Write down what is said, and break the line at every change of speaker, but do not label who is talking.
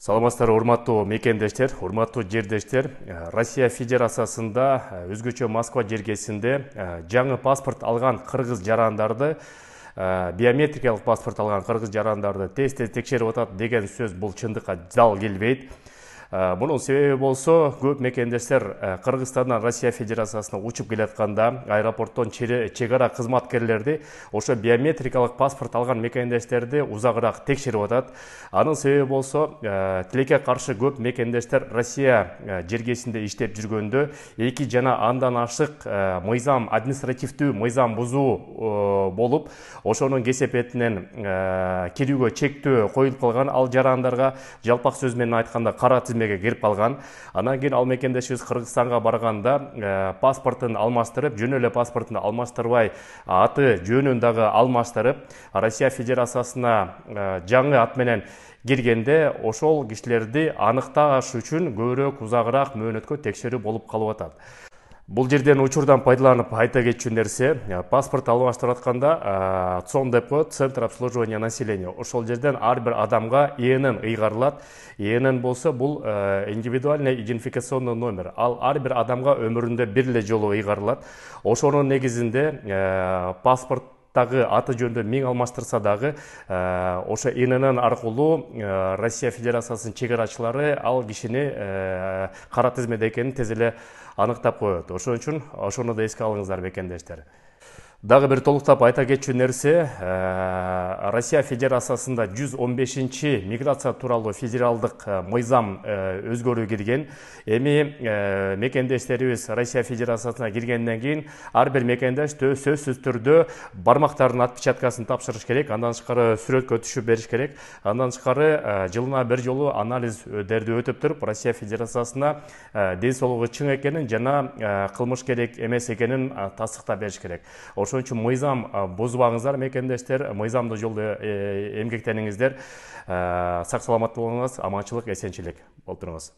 Саламатсыздар, урматтуу мекендештер, урматтуу жердештер. Россия Федерациясында өзгөчө Москва жергесинде жаңы паспорт алган кыргыз жарандарды, биометрикалык паспорт алган кыргыз жарандарды тез-тез текшерип атат деген сөз бул чындыкка дал келбейт. Bunun себеби болсо, көп мекендештер Кыргызстандан Россия Федерациясына учуп келатканда аэропорттон чегара кызматкерлерди ошо биометрикалык паспорт алган мекендештерди узагыраак текшерип атат. Анын себеби болсо, тилекке каршы көп мекендештер Россия жергесинде иштеп жүргөндө эки жана андан ашык мыйзам, административдүү мыйзам бузуу болуп, ошонун кесепетинен кирүүгө чектөө коюлуп калган. Ал жарандарга жалпак сөз менен айтканда кара тизмеге кирип калган. Анан кийин ал мекендешибиз Кыргызстанга барганда паспортун алмаштырып, жөн эле паспортун алмаштырбай, аты жөнүн дагы алмаштырып, Россия Федерациясына жаңы ат менен киргенде ошол кишилерди аныкташ үчүн көбүрөөк узагыраак мөөнөткө текшерүү болуп калып атат. Бул жерден учурдан пайдаланып айта кетчү нерсе, паспорт алмаштырып атканда ЦОН деп коет, Центр обслуживания населения. Ошол жерден ар бир адамга ИНН ыйгарылат. ИНН болсо бул индивидуальный идентификационный номер. Ал ар бир адамга өмүрүндө бир эле жолу ыйгарылат. Ошонун негизинде паспорт аты жөнүндө 1000 алмаштырса дагы ошо ИНН аркылуу Россия Федерациясынын чегарачылары ал кишини кара тизмеде экенин тез эле аныктап коет. Ошон үчүн ошону да эске алыңыздар мекендештер. Дагы бир толуктап айта кетчү нерсе, Россия Федерациясында 115-чи миграция тууралуу федералдык мыйзам өзгөрүү кирген. Эми мекендештерибиз Россия Федерациясына киргенден кийин ар бир мекендеш сөзсүз түрдө бармактардын отпечаткасын тапшырыш керек, андан тышкары сүрөткө түшүп бериш керек. Андан тышкары жылына бир жолу анализдерди өтүп туруп, Россия Федерациясына ден соолугу чың экенин жана кылмыш керек эмес экенин тастыктап бериш керек. Ошон үчүн мыйзам бузбаңыздар мекендештер, мыйзамдуу жолдо эмгектениңиздер. Сак саламат болуңуз, аманчылык, эсенчилик болтуруңуз.